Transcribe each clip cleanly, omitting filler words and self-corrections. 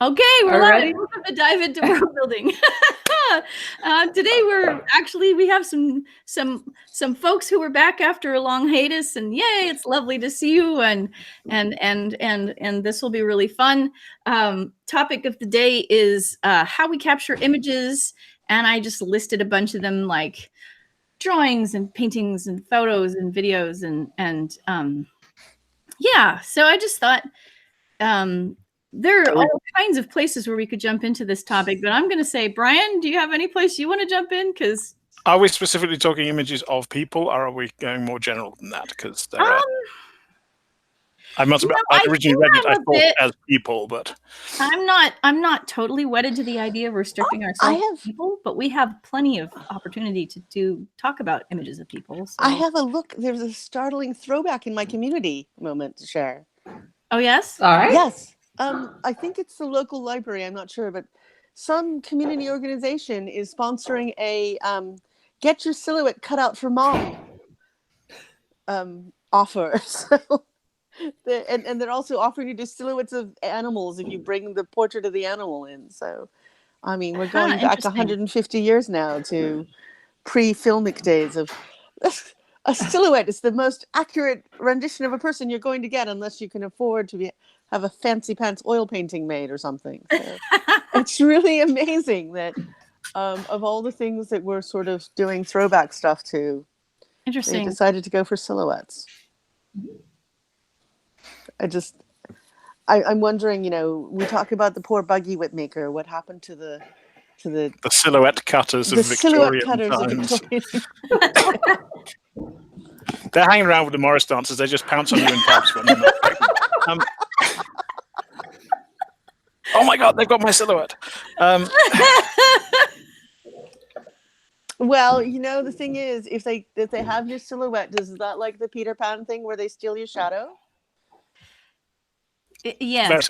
Okay, we're All live. righty. Welcome to Dive into World Building. Today we have some folks who are back after a long hiatus, and yay, it's lovely to see you. And this will be really fun. Topic of the day is how we capture images, and I just listed a bunch of them, like drawings and paintings and photos and videos and yeah. So I just thought. There are all kinds of places where we could jump into this topic, but I'm going to say, Brian, do you have any place you want to jump in? Because are we specifically talking images of people, or are we going more general than that? Because there are. I must admit, I originally read it, I thought as people, but I'm not totally wedded to the idea of restricting ourselves to people, but we have plenty of opportunity to talk about images of people. So. I have a look. There's a startling throwback in my community moment to share. Oh, yes? All right. Yes. I think it's the local library. I'm not sure, but some community organization is sponsoring a get your silhouette cut out for mom offer. So, and they're also offering you just silhouettes of animals if you bring the portrait of the animal in. So, I mean, we're going back 150 years now to pre-filmic days of a silhouette is the most accurate rendition of a person you're going to get, unless you can afford to have a fancy pants oil painting made or something. So it's really amazing that of all the things that we're sort of doing throwback stuff to, they decided to go for silhouettes. I'm wondering, we talk about the poor buggy whip maker. What happened to the silhouette cutters of Victorian times? They're hanging around with the Morris dancers. They just pounce on you in pubs when they're not. Oh my God, they've got my silhouette. Well, the thing is, if they have your silhouette, does that like the Peter Pan thing where they steal your shadow? Yes.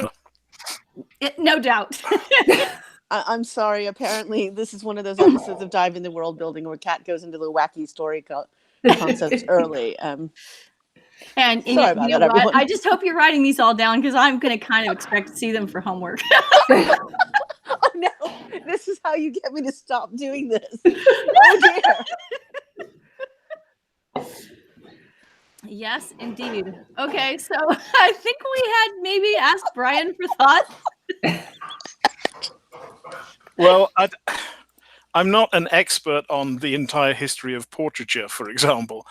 No doubt. I'm sorry. Apparently, this is one of those episodes of Dive into World Building where Kat goes into the wacky story concepts early. And sorry about that, everyone. I just hope you're writing these all down, because I'm going to kind of expect to see them for homework. Oh no! This is how you get me to stop doing this. Oh dear. Yes, indeed. Okay, so I think we had maybe asked Brian for thoughts. Well, I'm not an expert on the entire history of portraiture, for example,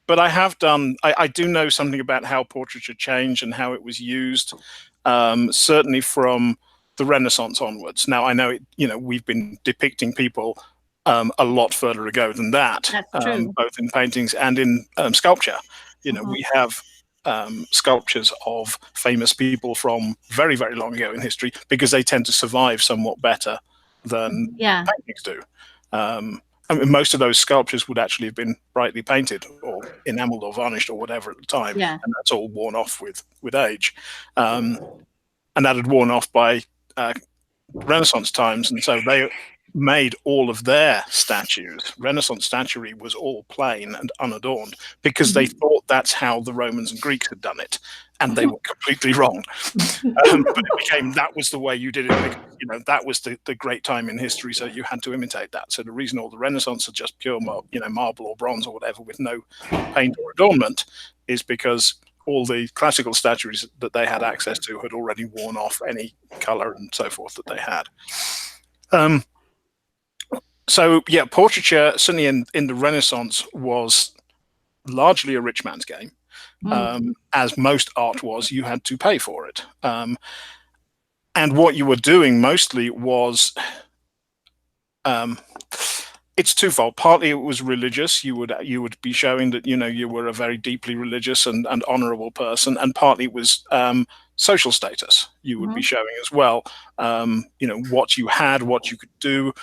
but I do know something about how portraiture changed and how it was used, certainly from the Renaissance onwards. Now, I know we've been depicting people a lot further ago than that, both in paintings and in sculpture. We have sculptures of famous people from very, very long ago in history, because they tend to survive somewhat better than paintings do. I mean, most of those sculptures would actually have been brightly painted or enameled or varnished or whatever at the time, and that's all worn off with age. And that had worn off by Renaissance times, and so they made all of their statues. Renaissance statuary was all plain and unadorned, because they thought that's how the Romans and Greeks had done it, and they were completely wrong. But it became that was the way you did it, because, that was the great time in history, so you had to imitate that. So the reason all the Renaissance are just pure marble or bronze or whatever with no paint or adornment is because all the classical statuaries that they had access to had already worn off any color and so forth that they had. So yeah, portraiture, certainly in the Renaissance, was largely a rich man's game. As most art was, you had to pay for it. And what you were doing mostly was, it's twofold. Partly it was religious. You would be showing that you were a very deeply religious and honorable person, and partly it was social status. You would be showing as well, what you had, what you could do.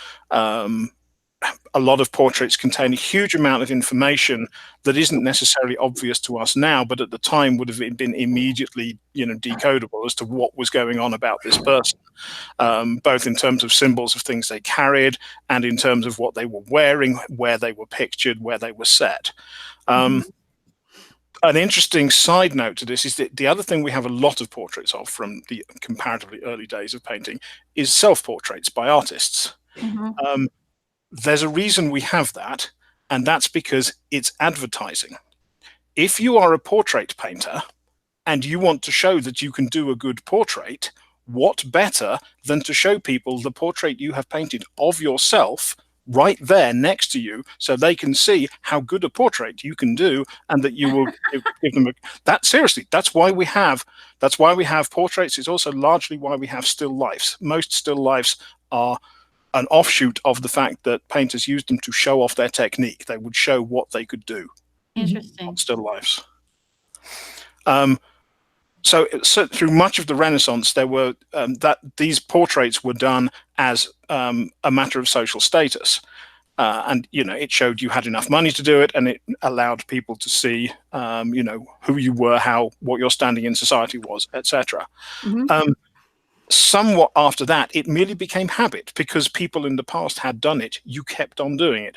A lot of portraits contain a huge amount of information that isn't necessarily obvious to us now, but at the time would have been immediately, decodable as to what was going on about this person, both in terms of symbols of things they carried and in terms of what they were wearing, where they were pictured, where they were set. an interesting side note to this is that the other thing we have a lot of portraits of from the comparatively early days of painting is self-portraits by artists. Mm-hmm. There's a reason we have that, and that's because it's advertising. If you are a portrait painter and you want to show that you can do a good portrait, what better than to show people the portrait you have painted of yourself right there next to you, so they can see how good a portrait you can do, and that you will give them that. Seriously, that's why we have portraits. It's also largely why we have still lifes. Most still lifes are an offshoot of the fact that painters used them to show off their technique. They would show what they could do. Interesting. Still lifes. So through much of the Renaissance, there were that these portraits were done as a matter of social status, and it showed you had enough money to do it, and it allowed people to see who you were, what your standing in society was, etc. Mm-hmm. Somewhat after that, it merely became habit because people in the past had done it. You kept on doing it.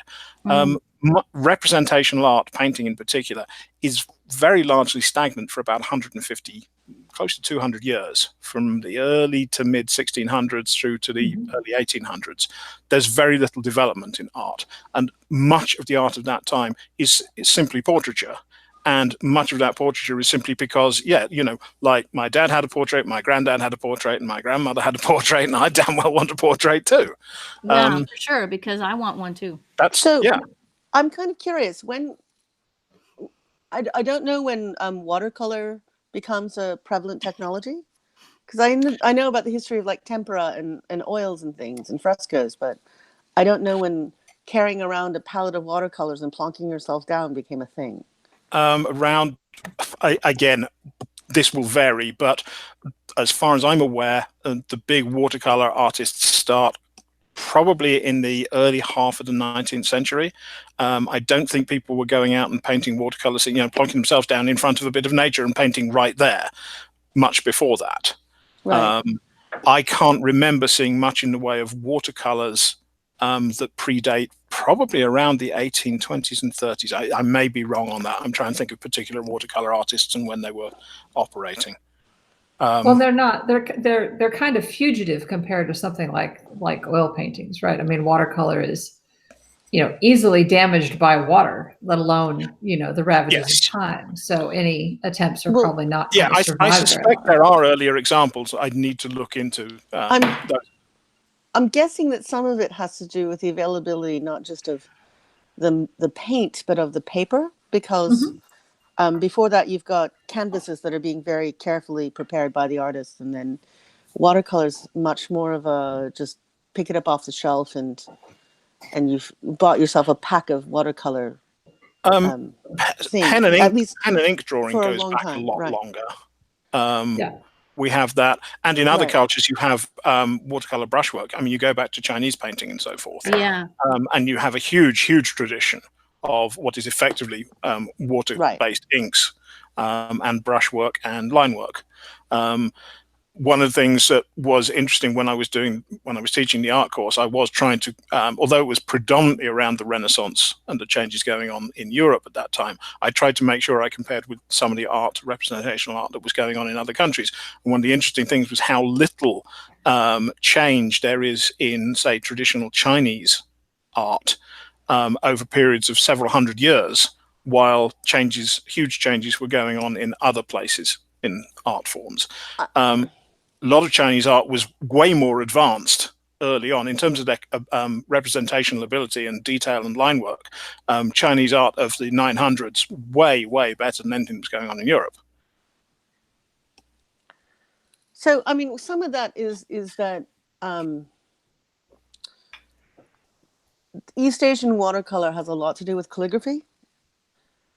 Representational art, painting in particular, is very largely stagnant for about 150, close to 200 years, from the early to mid 1600s through to the early 1800s. There's very little development in art, and much of the art of that time is simply portraiture. And much of that portraiture is simply because, like my dad had a portrait, my granddad had a portrait, and my grandmother had a portrait, and I damn well want a portrait too. Yeah, for sure, because I want one too. I'm kind of curious I don't know when watercolor becomes a prevalent technology, because I know about the history of like tempera and oils and things and frescoes, but I don't know when carrying around a palette of watercolors and plonking yourself down became a thing. Again, this will vary, but as far as I'm aware, the big watercolor artists start probably in the early half of the 19th century. I don't think people were going out and painting watercolors, plonking themselves down in front of a bit of nature and painting right there much before that. Right. I can't remember seeing much in the way of watercolors that predate probably around the 1820s and 30s. I may be wrong on that. I'm trying to think of particular watercolor artists and when they were operating. Well, they're not. They're kind of fugitive compared to something like oil paintings, right? I mean, watercolor is, easily damaged by water, let alone the ravages of time. So any attempts are probably not going to survive. I suspect there are earlier examples I'd need to look into. I'm guessing that some of it has to do with the availability not just of the paint, but of the paper, because before that you've got canvases that are being very carefully prepared by the artists, and then watercolors much more of a just pick it up off the shelf and you've bought yourself a pack of watercolor. Pen and ink drawing goes back a lot longer. We have that, and in other cultures you have watercolor brushwork. I mean, you go back to Chinese painting and so forth, and you have a huge tradition of what is effectively water-based inks and brushwork and line work. One of the things that was interesting when I was teaching the art course, I was trying to, although it was predominantly around the Renaissance and the changes going on in Europe at that time, I tried to make sure I compared with some of the representational art that was going on in other countries. And one of the interesting things was how little change there is in, say, traditional Chinese art over periods of several hundred years, while huge changes were going on in other places in art forms. A lot of Chinese art was way more advanced early on in terms of their representational ability and detail and line work. Chinese art of the 900s, way better than anything that was going on in Europe. So, I mean, some of that is that East Asian watercolor has a lot to do with calligraphy.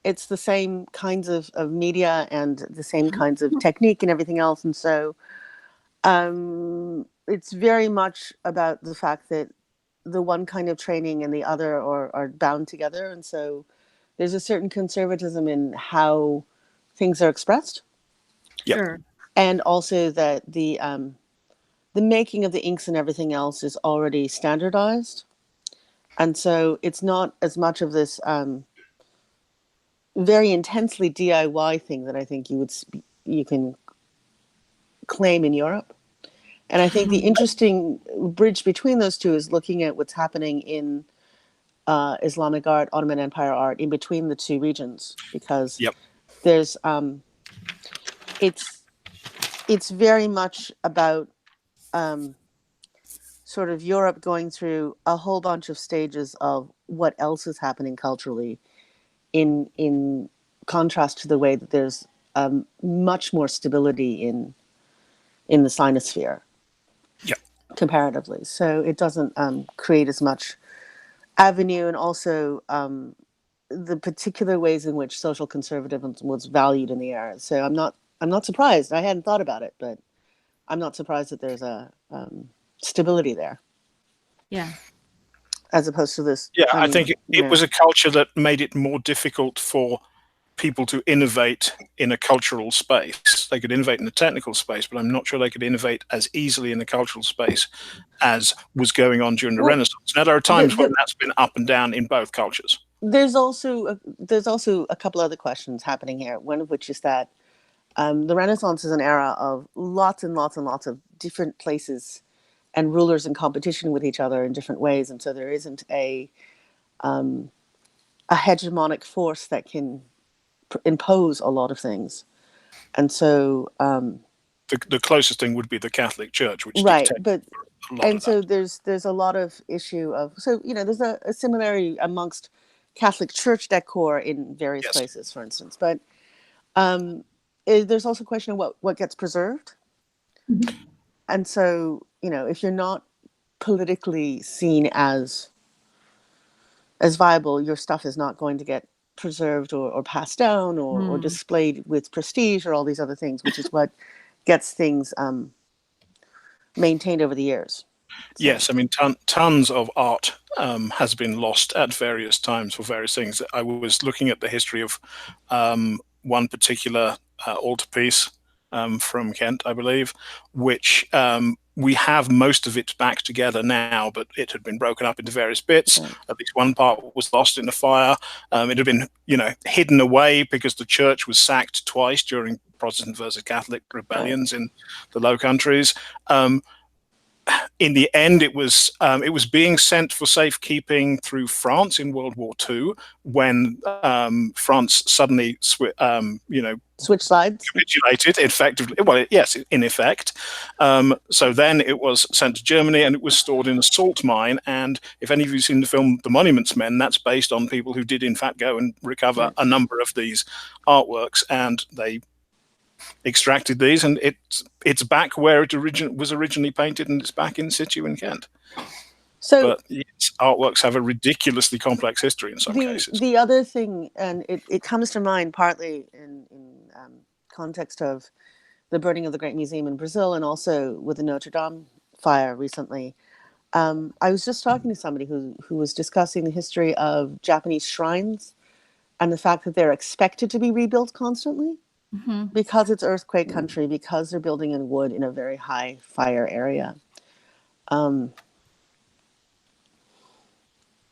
It's the same kinds of media and the same kinds of technique and everything else. And so it's very much about the fact that the one kind of training and the other are bound together. And so there's a certain conservatism in how things are expressed. Sure. And also that the making of the inks and everything else is already standardized. And so it's not as much of this very intensely DIY thing that I think you can claim in Europe. And I think the interesting bridge between those two is looking at what's happening in Islamic art, Ottoman Empire art, in between the two regions, because Yep. there's it's very much about sort of Europe going through a whole bunch of stages of what else is happening culturally, in contrast to the way that there's much more stability in the Sinosphere. Yeah. Comparatively, so it doesn't create as much avenue, and also the particular ways in which social conservatism was valued in the era. So I'm not surprised. I hadn't thought about it, but I'm not surprised that there's a stability there. Yeah. As opposed to this. Yeah, I think it was a culture that made it more difficult for people to innovate in a cultural space. They could innovate in a technical space, but I'm not sure they could innovate as easily in a cultural space as was going on during the Renaissance. Now, there are times when that's been up and down in both cultures. There's also a couple other questions happening here. One of which is that the Renaissance is an era of lots and lots and lots of different places and rulers in competition with each other in different ways, and so there isn't a hegemonic force that can impose a lot of things. And so the closest thing would be the Catholic Church, which right, but and so there's a lot of issue of, so there's a similarity amongst Catholic Church decor in various places, for instance, but there's also a question of what gets preserved. Mm-hmm. And so if you're not politically seen as viable, your stuff is not going to get preserved or passed down or displayed with prestige or all these other things, which is what gets things maintained over the years. So. Yes, I mean, tons of art has been lost at various times for various things. I was looking at the history of one particular altarpiece from Kent, I believe, which we have most of it back together now, but it had been broken up into various bits. Right. At least one part was lost in the fire. It had been, hidden away because the church was sacked twice during Protestant versus Catholic rebellions in the Low Countries. In the end, it was being sent for safekeeping through France in World War II, when France suddenly switched sides, capitulated effectively. Well, yes, in effect. So then it was sent to Germany, and it was stored in a salt mine. And if any of you've seen the film The Monuments Men, that's based on people who did in fact go and recover a number of these artworks, and they extracted these, and it's back where it was originally painted, and it's back in situ in Kent. So, but yes, artworks have a ridiculously complex history in some cases. The other thing, and it comes to mind partly in context of the burning of the Great Museum in Brazil, and also with the Notre Dame fire recently. I was just talking to somebody who was discussing the history of Japanese shrines and the fact that they're expected to be rebuilt constantly. Mm-hmm. Because it's earthquake country, because they're building in wood in a very high fire area.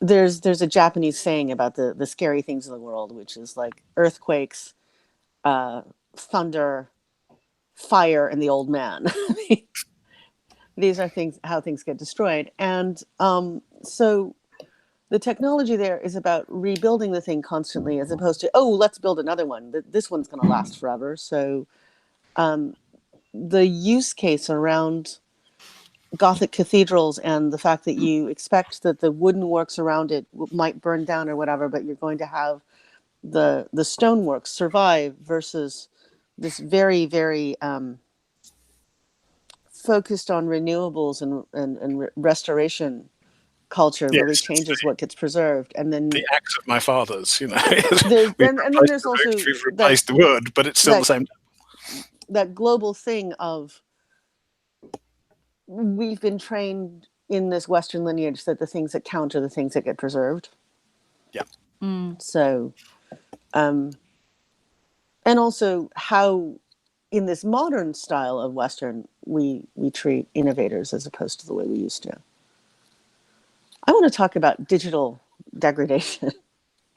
There's a Japanese saying about the scary things in the world, which is like earthquakes, thunder, fire, and the old man. These are how things get destroyed. And so the technology there is about rebuilding the thing constantly, as opposed to, let's build another one. This one's going to last forever. So the use case around Gothic cathedrals and the fact that you expect that the wooden works around it might burn down or whatever, but you're going to have the stonework survive, versus this very, very focused on renewables and restoration culture really changes what gets preserved. And then the axe of my fathers, and then there's also we've replaced the wood, but it's still the same. That global thing of, we've been trained in this Western lineage that the things that count are the things that get preserved. Yeah. So, and also how in this modern style of Western, we treat innovators as opposed to the way we used to. I want to talk about digital degradation.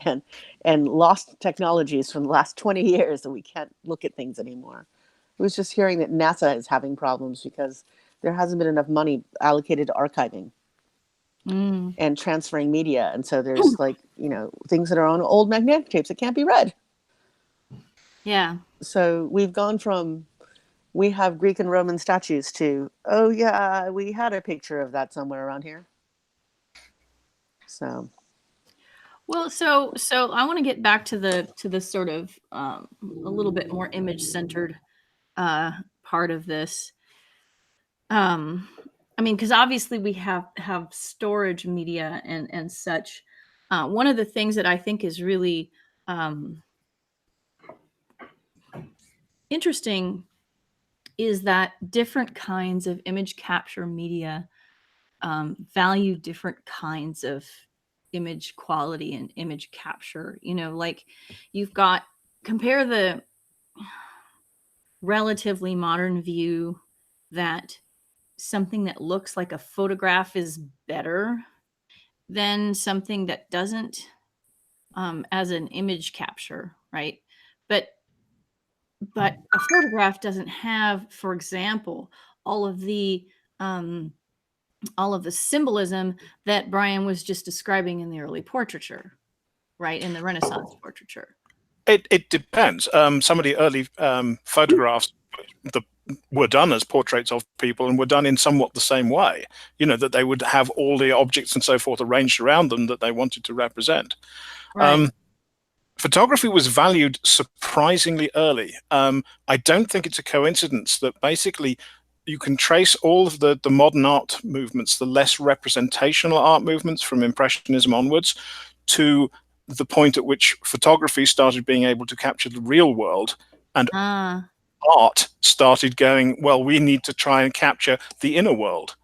and lost technologies from the last 20 years that we can't look at things anymore. I was just hearing that NASA is having problems because there hasn't been enough money allocated to archiving and transferring media. And so there's like, things that are on old magnetic tapes that can't be read. Yeah. So we've gone from, we have Greek and Roman statues to, oh yeah, we had a picture of that somewhere around here. So. Well, so I want to get back to the sort of a little bit more image centered part of this. I mean, because obviously we have storage media and such. One of the things that I think is really interesting is that different kinds of image capture media value different kinds of image quality and image capture. Like you've got, compare the relatively modern view that something that looks like a photograph is better than something that doesn't, as an image capture, right? But a photograph doesn't have, for example, all of the symbolism that Brian was just describing in the early portraiture, right? In the Renaissance portraiture. It depends. Some of the early photographs were done as portraits of people and were done in somewhat the same way, that they would have all the objects and so forth arranged around them that they wanted to represent. Right. Photography was valued surprisingly early. I don't think it's a coincidence that basically you can trace all of the modern art movements, the less representational art movements from Impressionism onwards, to the point at which photography started being able to capture the real world, and art started going, well, we need to try and capture the inner world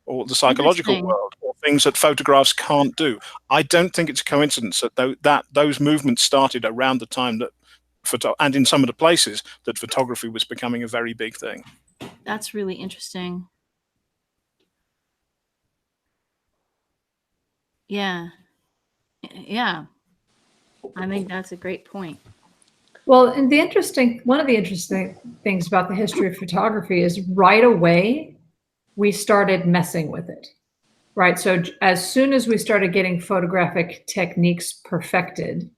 or the psychological world, or things that photographs can't do. I don't think it's a coincidence that those movements started around the time that and in some of the places that photography was becoming a very big thing. That's really interesting. Yeah. Yeah. I think that's a great point. Well, and one of the interesting things about the history of photography is right away we started messing with it, right? So as soon as we started getting photographic techniques perfected,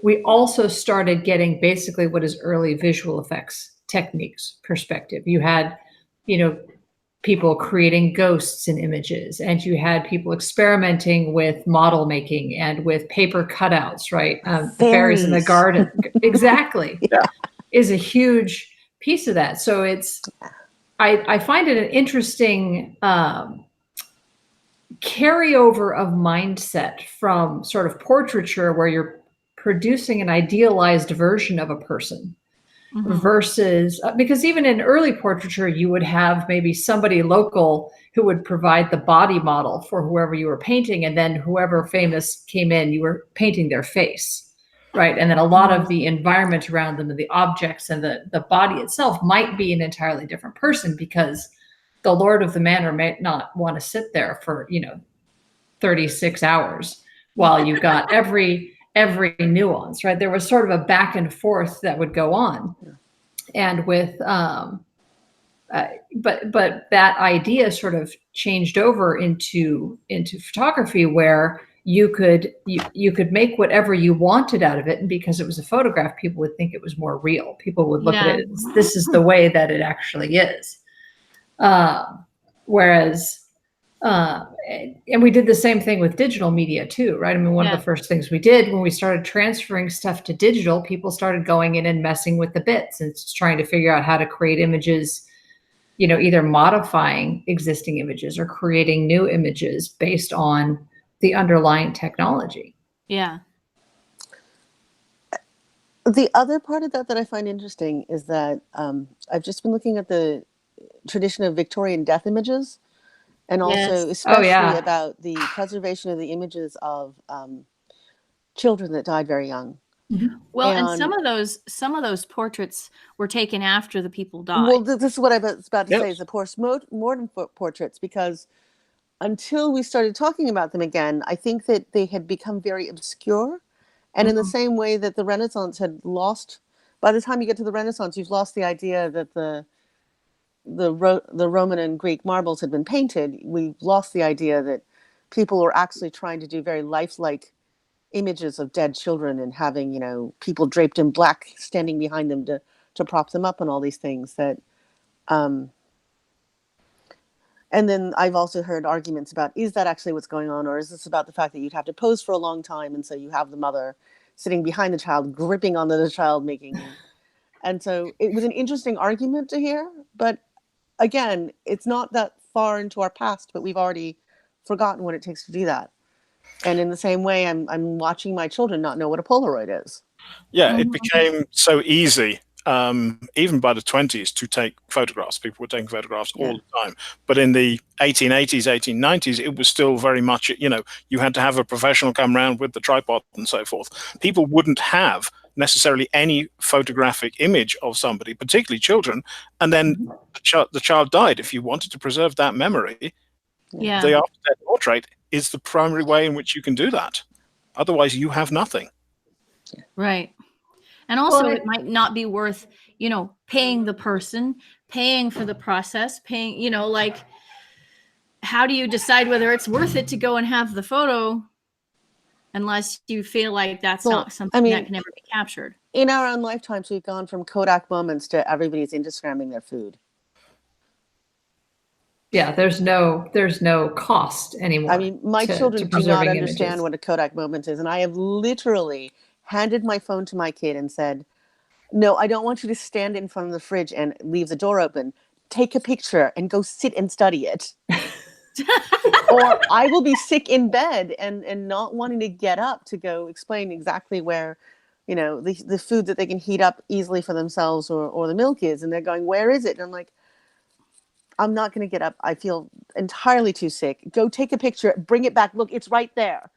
we also started getting basically what is early visual effects techniques perspective. You had, people creating ghosts in images, and you had people experimenting with model making and with paper cutouts, right? Fairies in the garden. Exactly. Yeah. Is a huge piece of that. So I find it an interesting carryover of mindset from sort of portraiture, where you're producing an idealized version of a person. Versus, because even in early portraiture, you would have maybe somebody local who would provide the body model for whoever you were painting, and then whoever famous came in, you were painting their face, right? And then a lot of the environment around them and the objects and the body itself might be an entirely different person, because the lord of the manor might not want to sit there for 36 hours while you got every nuance, right? There was sort of a back and forth that would go on. And with, but that idea sort of changed over into photography, where you could make whatever you wanted out of it. And because it was a photograph, people would think it was more real. People would look at it as, this is the way that it actually is. Whereas, and we did the same thing with digital media too, right? I mean, one of the first things we did when we started transferring stuff to digital, people started going in and messing with the bits and just trying to figure out how to create images, either modifying existing images or creating new images based on the underlying technology. Yeah. The other part of that I find interesting is that I've just been looking at the tradition of Victorian death images. And also, especially about the preservation of the images of children that died very young. Well, and some of those portraits were taken after the people died. Well, this is what I was about to say, is the post-mortem portraits, because until we started talking about them again, I think that they had become very obscure And in the same way that the Renaissance had lost, by the time you get to the Renaissance, you've lost the idea that the Roman and Greek marbles had been painted. We've lost the idea that people were actually trying to do very lifelike images of dead children and having, you know, people draped in black standing behind them to prop them up and all these things that, and then I've also heard arguments about, is that actually what's going on? Or is this about the fact that you'd have to pose for a long time? And so you have the mother sitting behind the child, gripping onto the child, making, and so it was an interesting argument to hear, but again, it's not that far into our past, but we've already forgotten what it takes to do that. And in the same way, I'm watching my children not know what a Polaroid is. Yeah, it became so easy, even by the 20s, to take photographs. People were taking photographs all the time. But in the 1880s, 1890s, it was still very much, you know, you had to have a professional come around with the tripod and so forth. People wouldn't have necessarily any photographic image of somebody, particularly children, and then the child died. If you wanted to preserve that memory, the after-death portrait is the primary way in which you can do that. Otherwise, you have nothing. Right. And also, it might not be worth, you know, paying the person, paying for the process, paying, you know, like, how do you decide whether it's worth it to go and have the photo unless you feel like that's not something that can ever be captured? In our own lifetimes, we've gone from Kodak moments to everybody's Instagramming their food. Yeah, there's no cost anymore. I mean, my children do not understand what a Kodak moment is. And I have literally handed my phone to my kid and said, no, I don't want you to stand in front of the fridge and leave the door open. Take a picture and go sit and study it. Or I will be sick in bed and not wanting to get up to go explain exactly where, you know, the food that they can heat up easily for themselves or the milk is. And they're going, where is it? And I'm like, I'm not going to get up. I feel entirely too sick. Go take a picture, bring it back. Look, it's right there.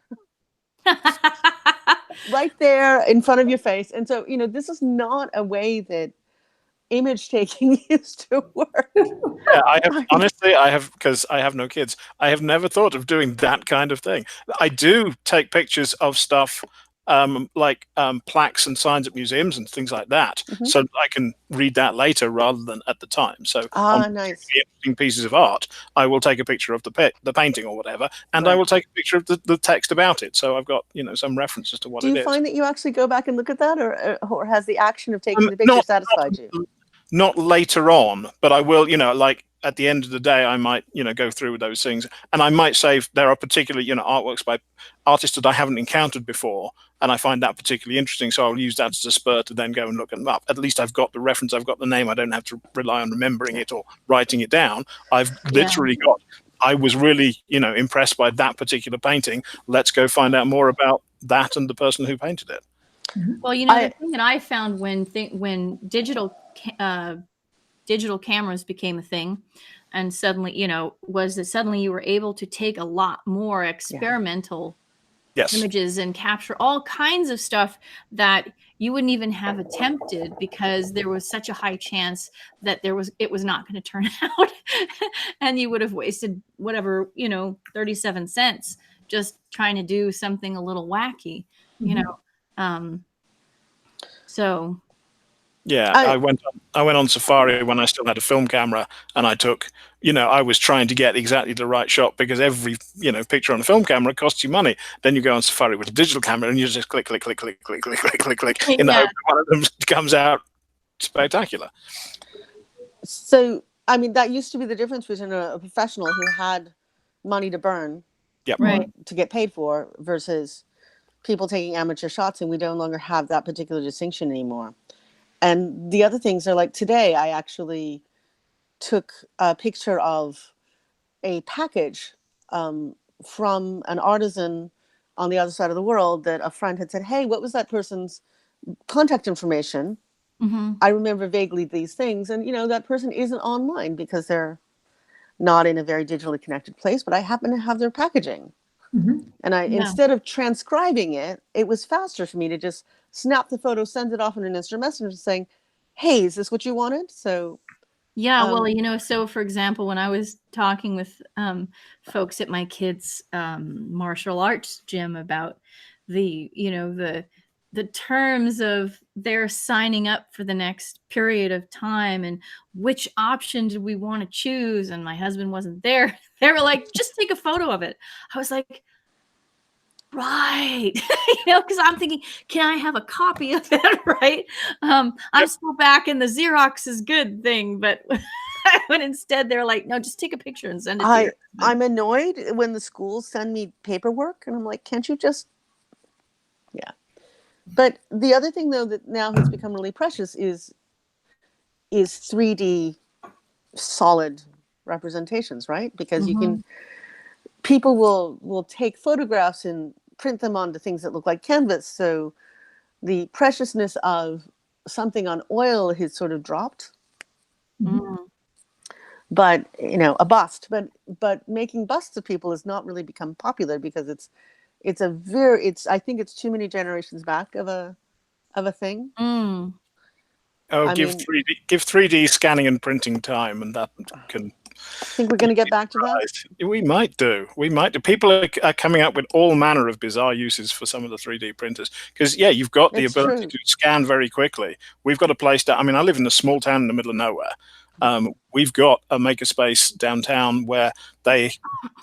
Right there in front of your face. And so, you know, this is not a way that image taking used to work. Yeah, honestly, because I have no kids, I have never thought of doing that kind of thing. I do take pictures of stuff like plaques and signs at museums and things like that, so I can read that later rather than at the time. So on nice. interesting pieces of art, I will take a picture of the painting or whatever, and I will take a picture of the text about it. So I've got, you know, some references to what it is. Do you find that you actually go back and look at that, or has the action of taking the picture satisfied you? Not later on, but I will, you know, like at the end of the day, I might, you know, go through with those things, and I might say there are particular, you know, artworks by artists that I haven't encountered before, and I find that particularly interesting. So I'll use that as a spur to then go and look them up. At least I've got the reference, I've got the name. I don't have to rely on remembering it or writing it down. I've literally got, I was really, you know, impressed by that particular painting. Let's go find out more about that and the person who painted it. Well, you know, the thing that I found when digital cameras became a thing, and suddenly, you know, was that suddenly you were able to take a lot more experimental images and capture all kinds of stuff that you wouldn't even have attempted because there was such a high chance that it was not going to turn out, and you would have wasted whatever, you know, 37 cents just trying to do something a little wacky, you know. So yeah, I went on safari when I still had a film camera, and I took, you know, I was trying to get exactly the right shot, because every, you know, picture on a film camera costs you money. Then you go on safari with a digital camera and you just click, click, click, click, click, click, click, click, click, in the hope that one of them comes out spectacular. So, I mean, that used to be the difference between a professional who had money to burn, to get paid for, versus people taking amateur shots, and we no longer have that particular distinction anymore. And the other things are like today, I actually took a picture of a package from an artisan on the other side of the world that a friend had said, hey, what was that person's contact information? I remember vaguely these things. And, you know, that person isn't online because they're not in a very digitally connected place, but I happen to have their packaging. And instead of transcribing it, it was faster for me to just snap the photo, send it off in an instant messenger saying, hey, is this what you wanted? So well, you know, so for example, when I was talking with folks at my kids' martial arts gym about the, you know, the terms of their signing up for the next period of time and which option did we want to choose. And my husband wasn't there. They were like, just take a photo of it. I was like, right. Because I'm thinking, can I have a copy of it? Right. I'm still back in the Xerox is good thing, but when instead they're like, no, just take a picture and send it to you. I'm annoyed when the schools send me paperwork, and I'm like, can't you just, yeah. But the other thing, though, that now has become really precious is 3D solid representations, right? Because you can, people will take photographs and print them onto things that look like canvas. So the preciousness of something on oil has sort of dropped. But a bust, but making busts of people has not really become popular because I think it's too many generations back of a thing. Give 3D scanning and printing time, and that can. Think we're going to get back to that? We might do. People are coming up with all manner of bizarre uses for some of the 3D printers. Because, you've got the ability to scan very quickly. We've got a place I live in a small town in the middle of nowhere. We've got a makerspace downtown where they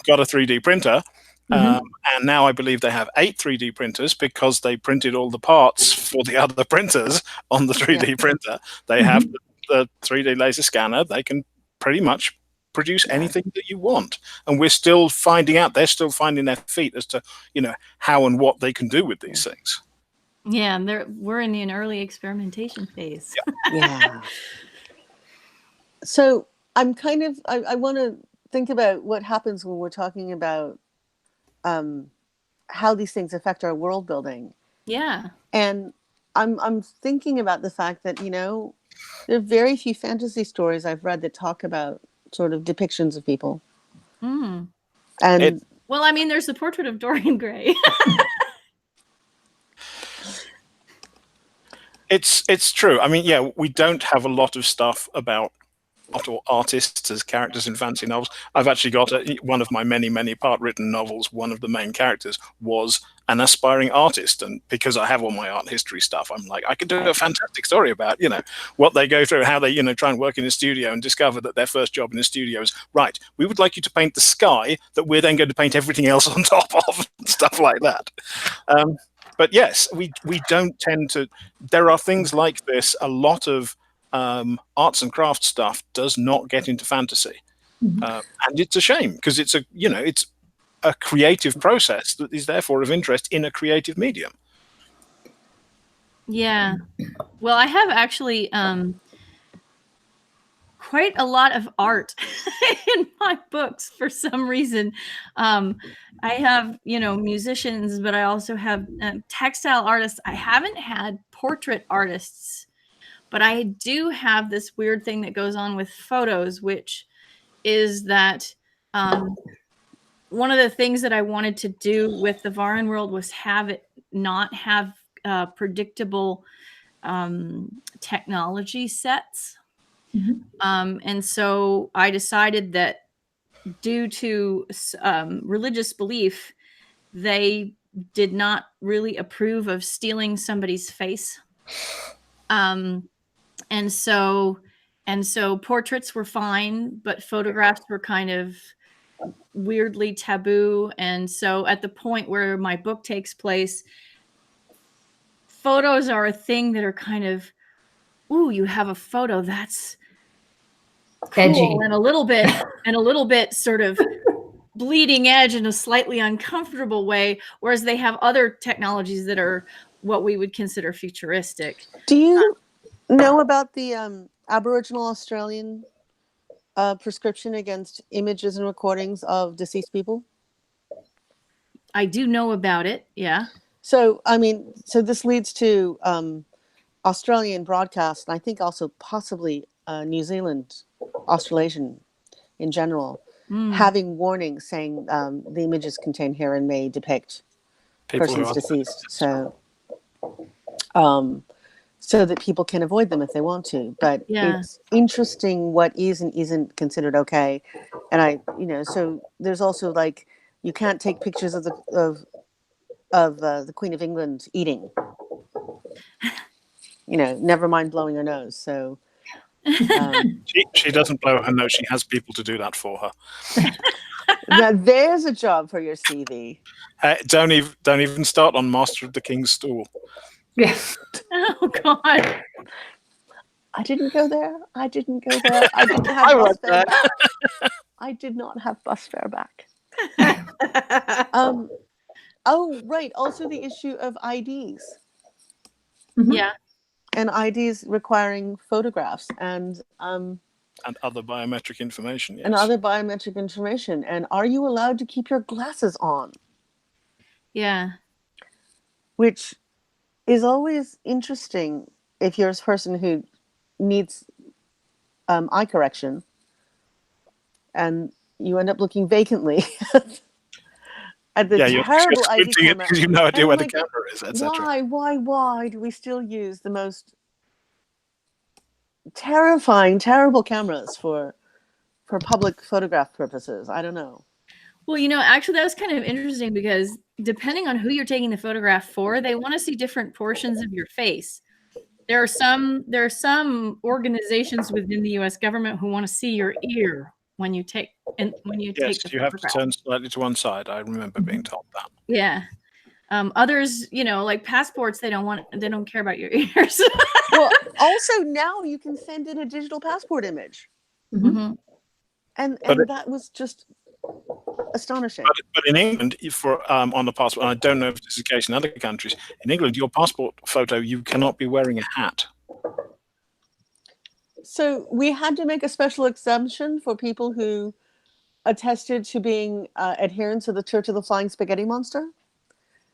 got a 3D printer. And now I believe they have 8 3D printers because they printed all the parts for the other printers on the 3D printer. They have the 3D laser scanner. They can pretty much produce anything that you want. And they're still finding their feet as to, how and what they can do with these things. Yeah, and we're in an early experimentation phase. Yeah. So I'm I want to think about what happens when we're talking about how these things affect our world building. Yeah. And I'm thinking about the fact that, there are very few fantasy stories I've read that talk about sort of depictions of people. And there's the portrait of Dorian Gray. It's true. We don't have a lot of stuff about artists as characters in fantasy novels. I've actually got one of my many part-written novels. One of the main characters was an aspiring artist, and because I have all my art history stuff, I'm like, I could do a fantastic story about what they go through, how they try and work in a studio and discover that their first job in a studio is right. We would like you to paint the sky that we're then going to paint everything else on top of, and stuff like that. But yes, we don't tend to. There are things like this. A lot of arts and crafts stuff does not get into fantasy, and it's a shame because it's a creative process that is therefore of interest in a creative medium. Yeah. Well, I have actually quite a lot of art in my books for some reason. I have, musicians, but I also have textile artists. I haven't had portrait artists, but I do have this weird thing that goes on with photos, which is that one of the things that I wanted to do with the Varan world was not have predictable technology sets. And so I decided that due to religious belief, they did not really approve of stealing somebody's face. And so portraits were fine, but photographs were kind of weirdly taboo. And so at the point where my book takes place, photos are a thing that are kind of, ooh, you have a photo that's cool, edgy, and a little bit sort of bleeding edge in a slightly uncomfortable way, whereas they have other technologies that are what we would consider futuristic. Do you know about the Aboriginal Australian prescription against images and recordings of deceased people? I do know about it, yeah. So this leads to Australian broadcast, and I think also possibly New Zealand, Australasian in general, having warnings saying the images contained herein may depict persons deceased. So that people can avoid them if they want to. But it's interesting what is and isn't considered okay. And so there's also you can't take pictures of the Queen of England eating. never mind blowing her nose. So she doesn't blow her nose. She has people to do that for her. now there's a job for your CV. Don't even start on Master of the King's Stool. Yeah. Oh God. I didn't go there. I didn't have bus fare back. I did not have bus fare back. Oh, right. Also the issue of IDs. Mm-hmm. Yeah. And IDs requiring photographs and other biometric information. Yes. And other biometric information. And are you allowed to keep your glasses on? Yeah. Which is always interesting if you're a person who needs eye correction and you end up looking vacantly at the terrible ID camera. Because you have no idea where the camera is, etc. Why do we still use the most terrible cameras for public photograph purposes? I don't know. Well, actually that was kind of interesting because depending on who you're taking the photograph for, they want to see different portions of your face. There are some organizations within the U.S. government who want to see your ear when you take the photograph. You have to turn slightly to one side. I remember being told that. Yeah. Others, like passports, they don't care about your ears. Well, also now you can send in a digital passport image. Mm-hmm. And that was just astonishing. But in England, on the passport, and I don't know if this is the case in other countries, in England, your passport photo, you cannot be wearing a hat. So we had to make a special exemption for people who attested to being adherents of the Church of the Flying Spaghetti Monster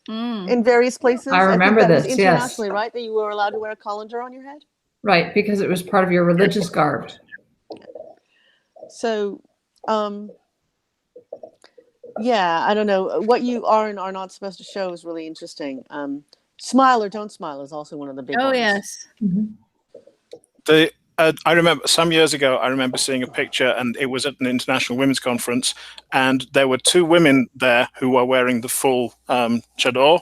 in various places. I remember think that this, was internationally, right? That you were allowed to wear a colander on your head? Right, because it was part of your religious garb. So, yeah, I don't know. What you are and are not supposed to show is really interesting. Smile or don't smile is also one of the big ones. Oh, yes. Mm-hmm. I remember some years ago, I remember seeing a picture, and it was at an international women's conference, and there were two women there who were wearing the full chador,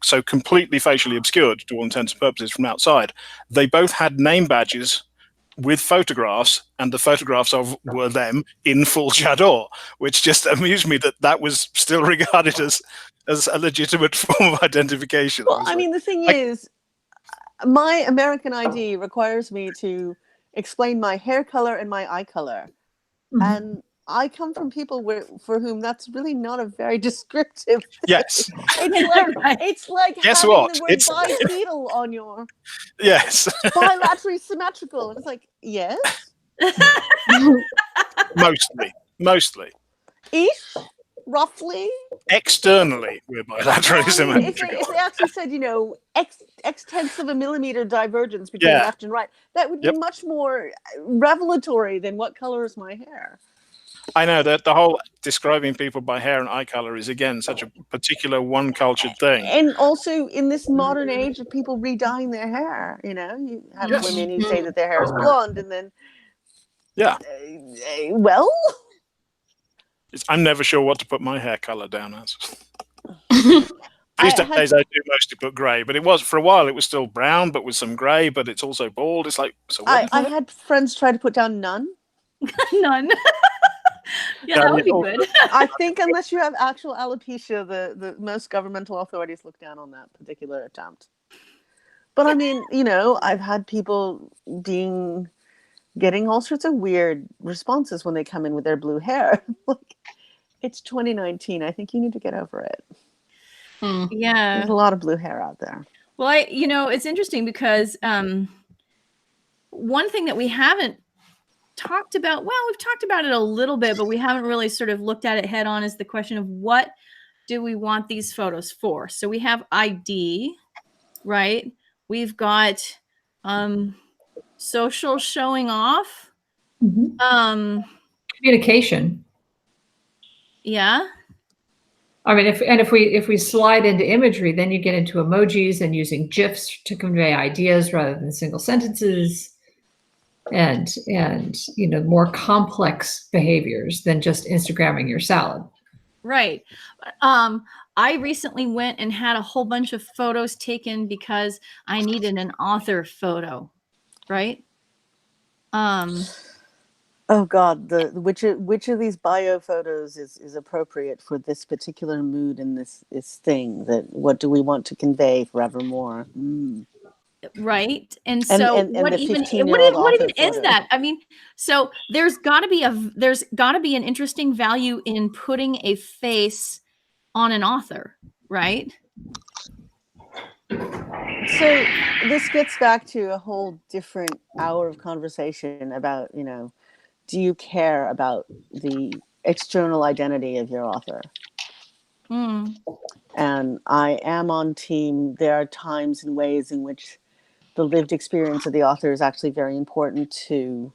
so completely facially obscured to all intents and purposes from outside. They both had name badges with photographs, and the photographs were them in full chador, which just amused me that was still regarded as a legitimate form of identification. Well, I mean, the thing is, my American ID requires me to explain my hair color and my eye color. Mm-hmm. And I come from people for whom that's really not a very descriptive thing. Yes. It's like Guess having what? the word bipedal on your... Yes. Bilaterally symmetrical. And it's like, yes? Mostly. Ish? Roughly? Externally, we're bilaterally symmetrical. If they actually said, X tenths of a millimeter divergence between left and right, that would be much more revelatory than what color is my hair. I know that the whole describing people by hair and eye color is, again, such a particular one-cultured thing. And also in this modern age of people redyeing their hair, you have women who say that their hair is blonde, and then... Yeah. Well... I'm never sure what to put my hair color down as. These days I do mostly put grey, but it was, for a while, it was still brown, but with some grey, but it's also bald. It's like... So I had friends try to put down none. None. Yeah, that would be good. I think unless you have actual alopecia, the most governmental authorities look down on that particular attempt. But I mean, I've had people getting all sorts of weird responses when they come in with their blue hair. Like, it's 2019. I think you need to get over it. Yeah. There's a lot of blue hair out there. Well, it's interesting because one thing that we haven't talked about, we've talked about it a little bit, but we haven't really sort of looked at it head on, is the question of what do we want these photos for? So we have ID, right? We've got social showing off. Mm-hmm. Communication. Yeah. I mean, if we slide into imagery, then you get into emojis and using GIFs to convey ideas rather than single sentences, and more complex behaviors than just Instagramming your salad. Right. I recently went and had a whole bunch of photos taken because I needed an author photo, right? Oh God, which of these bio photos is appropriate for this particular mood and this thing? That what do we want to convey forevermore? Right. And And so and the what 15-year-old author even is photo. that? I mean, so there's got to be an interesting value in putting a face on an author, right? So this gets back to a whole different hour of conversation about, do you care about the external identity of your author? And I am on team. There are times and ways in which the lived experience of the author is actually very important to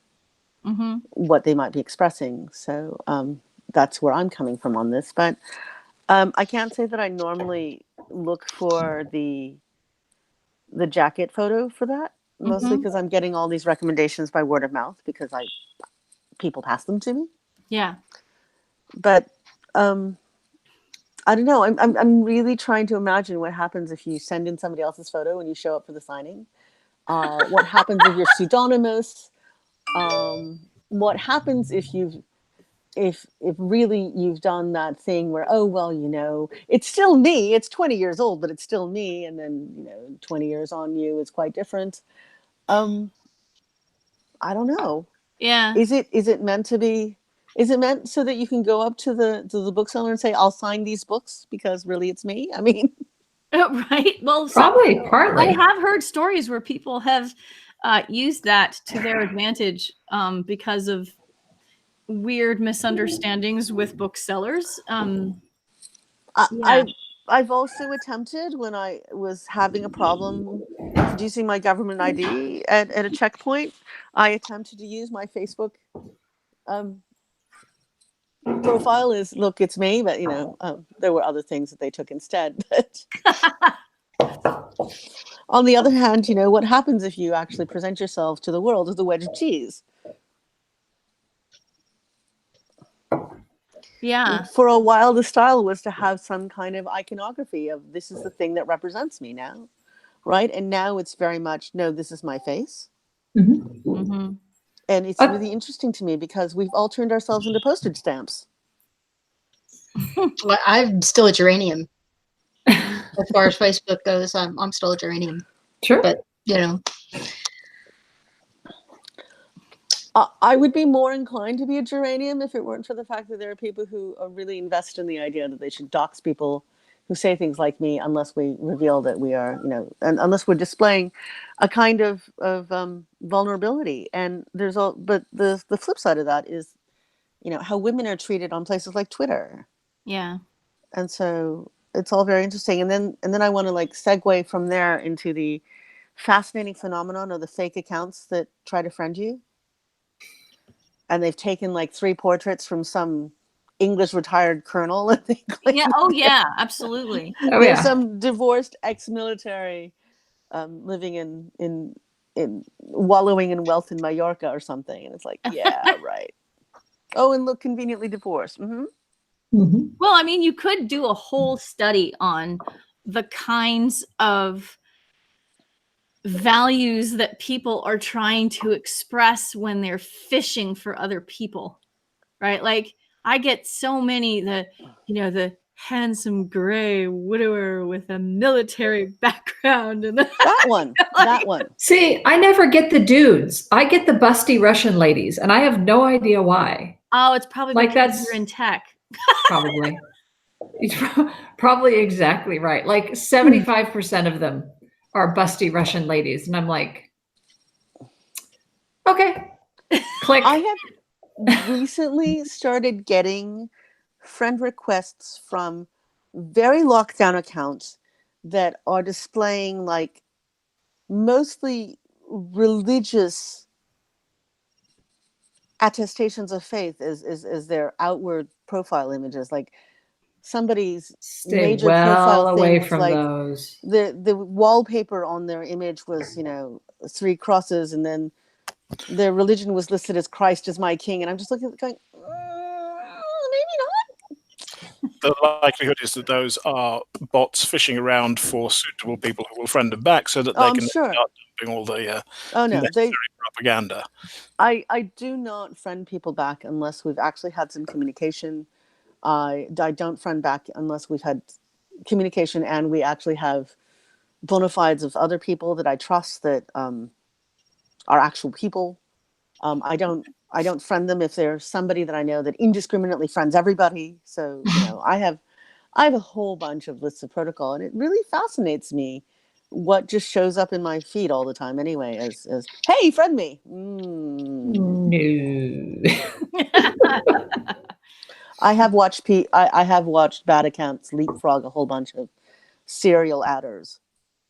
what they might be expressing. So that's where I'm coming from on this. But I can't say that I normally look for the jacket photo for that, mostly because I'm getting all these recommendations by word of mouth because people pass them to me. Yeah. But I don't know. I'm really trying to imagine what happens if you send in somebody else's photo and you show up for the signing. What happens if you're pseudonymous? What happens if if really you've done that thing where, oh well, it's still me. It's 20 years old, but it's still me. And then 20 years on you is quite different. I don't know. Yeah. Is it meant to be? Is it meant so that you can go up to the bookseller and say, I'll sign these books because really it's me? I mean, right. Well, partly. I have heard stories where people have used that to their advantage because of weird misunderstandings with booksellers. I've also attempted, when I was having a problem producing my government ID at a checkpoint, I attempted to use my Facebook profile as, look, it's me, but there were other things that they took instead. But on the other hand, what happens if you actually present yourself to the world as a wedge of cheese? Yeah. For a while, the style was to have some kind of iconography of, this is the thing that represents me now, right? And now it's very much, no, this is my face. And it's really interesting to me because we've all turned ourselves into postage stamps. Well, I'm still a geranium. As far as Facebook goes, I'm still a geranium. Sure. But, I would be more inclined to be a geranium if it weren't for the fact that there are people who are really invested in the idea that they should dox people who say things like me unless we reveal that we are, and unless we're displaying a kind of vulnerability. And but the flip side of that is, how women are treated on places like Twitter. Yeah. And so it's all very interesting. And then I want to segue from there into the fascinating phenomenon of the fake accounts that try to friend you. And they've taken 3 portraits from some English retired colonel. And they yeah. Oh yeah, absolutely. There's some divorced ex-military living in wallowing in wealth in Mallorca or something. And it's yeah, right. Oh, and look, conveniently divorced. Well, I mean, you could do a whole study on the kinds of values that people are trying to express when they're fishing for other people, right? Like, I get so many, the handsome gray widower with a military background, and that one. See, I never get the dudes. I get the busty Russian ladies, and I have no idea why. Oh, it's probably because you're in tech. Probably. It's probably exactly right. 75% of them are busty Russian ladies. And I'm like, okay, click. I have recently started getting friend requests from very locked down accounts that are displaying mostly religious attestations of faith as their outward profile images. Somebody's major profile away thing from those. The wallpaper on their image was 3 crosses, and then their religion was listed as Christ as my king, and I'm just looking at it going, maybe not. the likelihood is that those are bots fishing around for suitable people who will friend them back, so that they I'm can sure. start dumping all the Oh no, necessary propaganda. I do not friend people back unless we've actually had some communication. I don't friend back unless we've had communication and we actually have bona fides of other people that I trust that are actual people. I don't friend them if they're somebody that I know that indiscriminately friends everybody. So I have a whole bunch of lists of protocol, and it really fascinates me what just shows up in my feed all the time anyway as hey, friend me. No. I have watched I have watched bad accounts leapfrog a whole bunch of serial adders.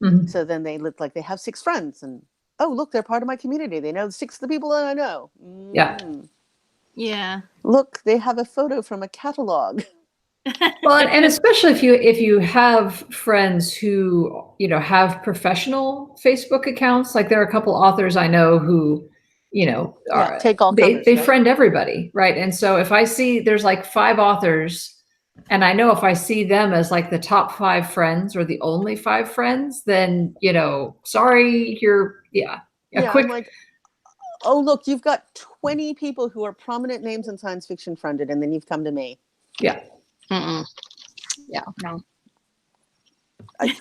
Mhm. So then they look like they have 6 friends, and oh look, they're part of my community. They know 6 of the people that I know. Yeah. Yeah. Look, they have a photo from a catalog. Well, and especially if you have friends who have professional Facebook accounts, like there are a couple authors I know who are, take all comers, they right? friend everybody, right? And so if I see there's like 5 authors, and I know if I see them as like the top 5 friends or the only 5 friends, then sorry, I'm like, oh look, you've got 20 people who are prominent names in science fiction friended, and then you've come to me. Yeah. Mm-mm. Yeah, no.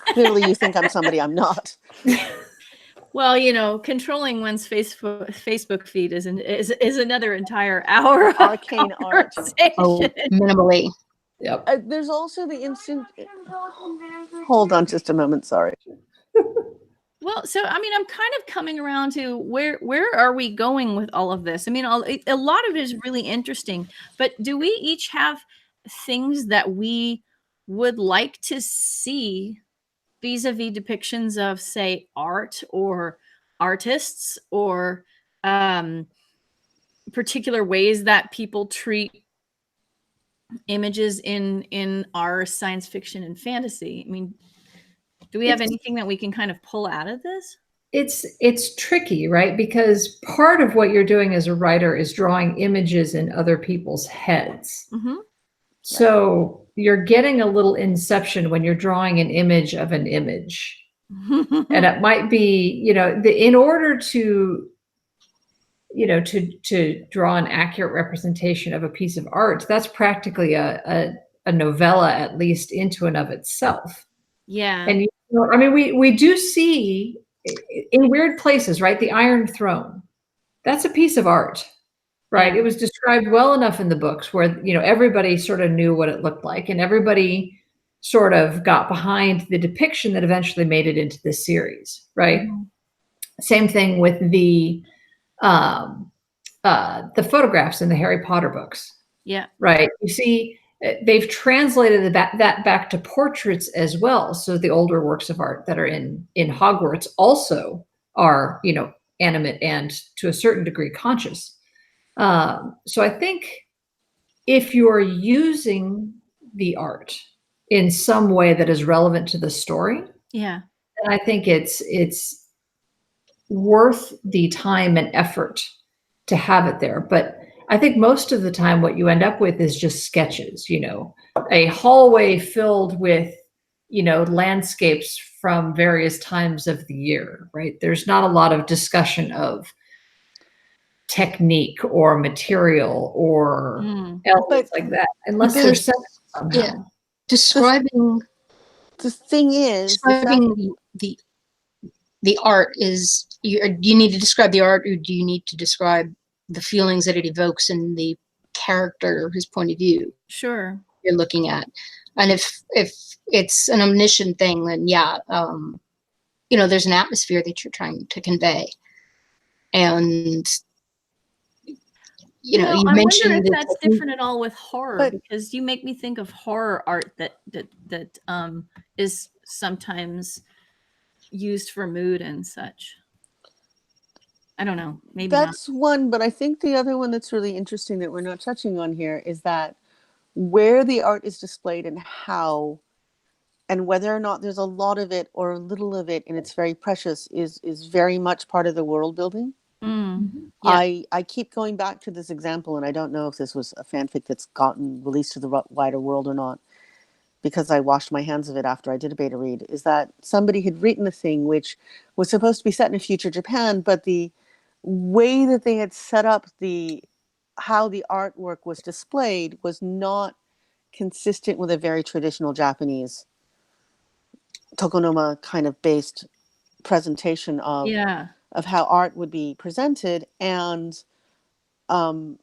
Clearly you think I'm somebody I'm not. Well, controlling one's Facebook feed is another entire hour of Arcane art. Oh, minimally. Yep. There's also the instant. Hold on just a moment. Sorry. Well, so I mean, I'm kind of coming around to where are we going with all of this? I mean, a lot of it is really interesting, but do we each have things that we would like to see vis-a-vis depictions of, say, art or artists or particular ways that people treat images in our science fiction and fantasy? I mean, do we have anything that we can kind of pull out of this? It's tricky, right? Because part of what you're doing as a writer is drawing images in other people's heads. Mm-hmm. So you're getting a little inception when you're drawing an image of an image. And it might be, in order to draw an accurate representation of a piece of art, that's practically a novella, at least into and of itself. Yeah. And I mean, we do see in weird places, right? The Iron Throne, that's a piece of art, right? Yeah. It was described well enough in the books where, everybody sort of knew what it looked like, and everybody sort of got behind the depiction that eventually made it into this series, right? Mm-hmm. Same thing with the photographs in the Harry Potter books. Yeah. Right. You see, they've translated that back to portraits as well. So the older works of art that are in Hogwarts also are, animate and to a certain degree conscious. So I think if you're using the art in some way that is relevant to the story, yeah, then I think it's worth the time and effort to have it there. But I think most of the time what you end up with is just sketches, a hallway filled with, landscapes from various times of the year, right? There's not a lot of discussion of technique or material or elements like that, unless there's somehow. Yeah. Describing the thing is describing the art is you need to describe the art, or do you need to describe the feelings that it evokes in the character, his point of view? Sure. You're looking at. And if it's an omniscient thing, then there's an atmosphere that you're trying to convey. And you I mentioned wonder if that's different at all with horror, because you make me think of horror art that is sometimes used for mood and such. I don't know. Maybe that's not one, but I think the other one that's really interesting that we're not touching on here is that where the art is displayed and how, and whether or not there's a lot of it or a little of it and it's very precious is very much part of the world building. Yeah. I keep going back to this example, and I don't know if this was a fanfic that's gotten released to the wider world or not. because I washed my hands of it after I did a beta read, is that somebody had written a thing which was supposed to be set in a future Japan, but the way that they had set up how the artwork was displayed was not consistent with a very traditional Japanese tokonoma kind of based presentation of how art would be presented. And I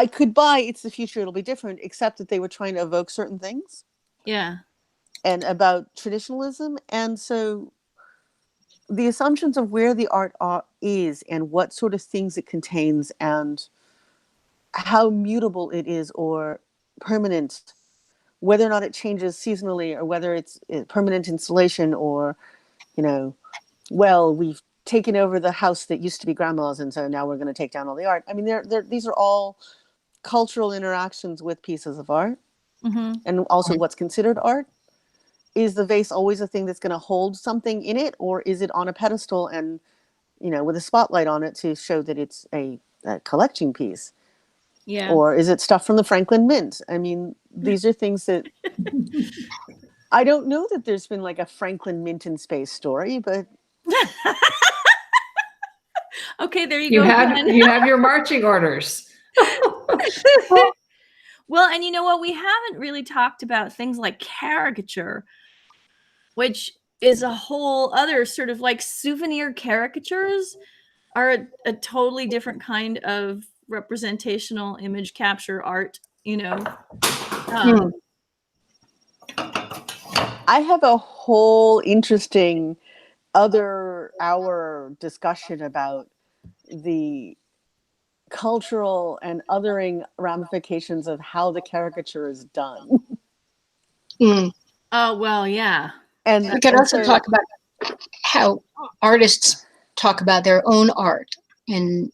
could buy It's the Future, It'll Be Different, except that they were trying to evoke certain things. Yeah. And about traditionalism. And so the assumptions of where the art is and what sort of things it contains and how mutable it is or permanent, whether or not it changes seasonally or whether it's permanent installation or, well, we've taken over the house that used to be grandma's and so now we're going to take down all the art. I mean, these are all cultural interactions with pieces of art. Mm-hmm. And also what's considered art. Is the vase always a thing that's going to hold something in it, or is it on a pedestal and, with a spotlight on it to show that it's a collection piece? Yeah. Or is it stuff from the Franklin Mint? I mean, these are things that I don't know that there's been like a Franklin Mint in space story, but okay, there you You go. You have your marching orders. Well, and you know what? We haven't really talked about things like caricature, which is a whole other sort of like souvenir caricatures are a totally different kind of representational image capture art, I have a whole interesting other hour discussion about the cultural and othering ramifications of how the caricature is done. Mm. Oh, well, yeah. And we could also talk about how artists talk about their own art in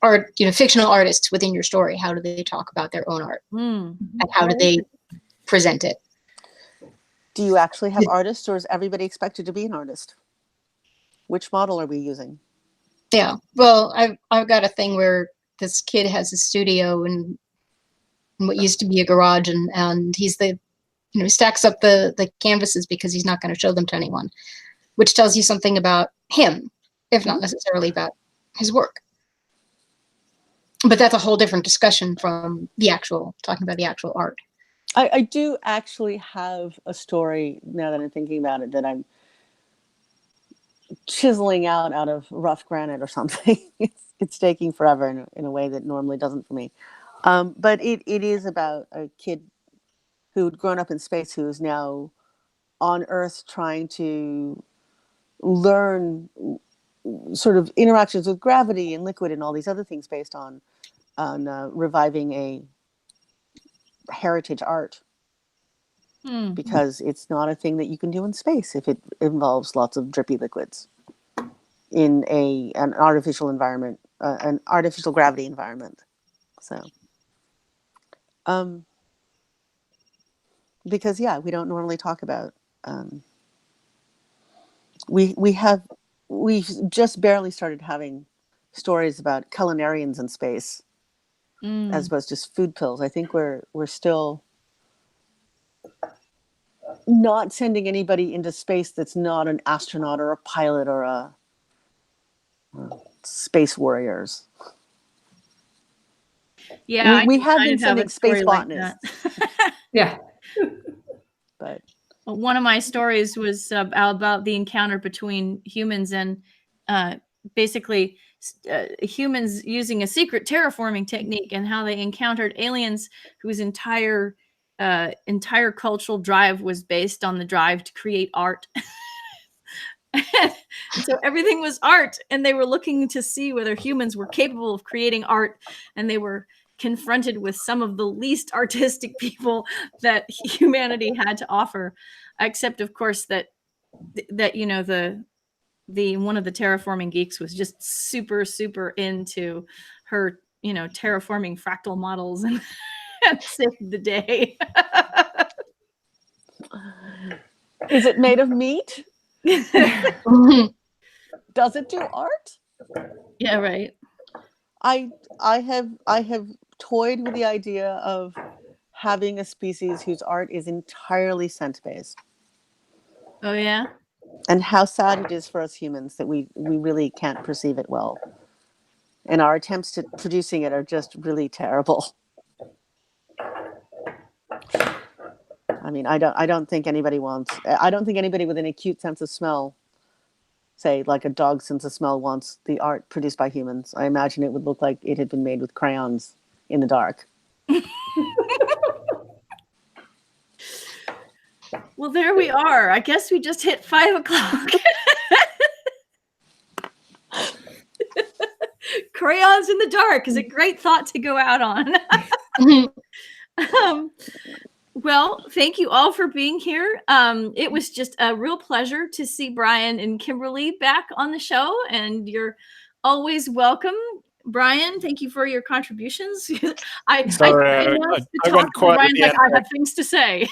art, fictional artists within your story. How do they talk about their own art? And how do they present it? Do you actually have artists, or is everybody expected to be an artist? Which model are we using? Yeah, well, I've got a thing where this kid has a studio in what used to be a garage, and he's stacks up the canvases because he's not going to show them to anyone, which tells you something about him, if not necessarily about his work. But that's a whole different discussion from talking about the actual art. I do actually have a story, now that I'm thinking about it, that I'm chiseling out of rough granite or something. It's taking forever in a way that normally doesn't for me. But it is about a kid who'd grown up in space who is now on Earth trying to learn sort of interactions with gravity and liquid and all these other things based on reviving a heritage art. Because it's not a thing that you can do in space if it involves lots of drippy liquids in an artificial environment, an artificial gravity environment. So, because we don't normally talk about. We've just barely started having stories about culinarians in space, as opposed to just food pills. I think we're still not sending anybody into space that's not an astronaut or a pilot or a space warriors. Yeah, we have been sending space botanists. Yeah. But one of my stories was about the encounter between humans and basically humans using a secret terraforming technique, and how they encountered aliens whose entire cultural drive was based on the drive to create art. So everything was art, and they were looking to see whether humans were capable of creating art, and they were confronted with some of the least artistic people that humanity had to offer, except of course that the one of the terraforming geeks was just super into her terraforming fractal models and saved the day. Is it made of meat? Does it do art? Yeah, right. I have toyed with the idea of having a species whose art is entirely scent-based. Oh, yeah? And how sad it is for us humans that we really can't perceive it well. And our attempts at producing it are just really terrible. I mean, I don't think anybody with an acute sense of smell, say like a dog's sense of smell, wants the art produced by humans. I imagine it would look like it had been made with crayons in the dark. Well, there we are. I guess we just hit 5 o'clock. Crayons in the dark is a great thought to go out on. Well, thank you all for being here. It was just a real pleasure to see Brian and Kimberly back on the show, and you're always welcome. Brian, thank you for your contributions. I went quiet. Brian's like, I have things to say.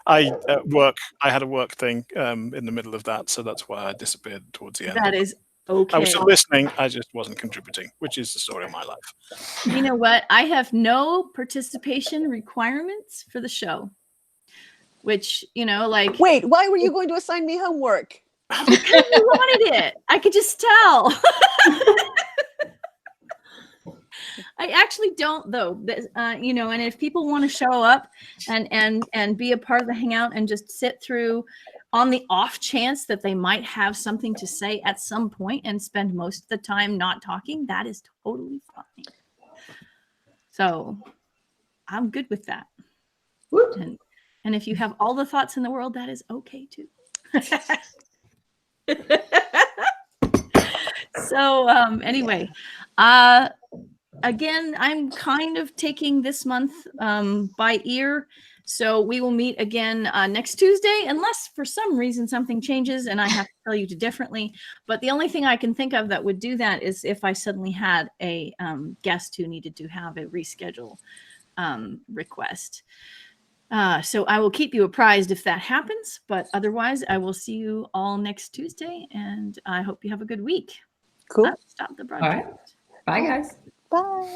I had a work thing in the middle of that, so that's why I disappeared towards the end. That is okay. I was still listening, I just wasn't contributing, which is the story of my life. You know what? I have no participation requirements for the show, which, like... Wait, why were you going to assign me homework? Because you wanted it. I could just tell. I actually don't, though. And if people want to show up and be a part of the hangout and just sit through on the off chance that they might have something to say at some point and spend most of the time not talking, that is totally fine. So I'm good with that. And if you have all the thoughts in the world, that is okay too. So anyway, again, I'm kind of taking this month by ear. So we will meet again next Tuesday, unless for some reason something changes and I have to tell you differently. But the only thing I can think of that would do that is if I suddenly had a guest who needed to have a reschedule request. So I will keep you apprised if that happens. But otherwise, I will see you all next Tuesday. And I hope you have a good week. Cool. Stop the broadcast. All right. Bye, guys. Bye.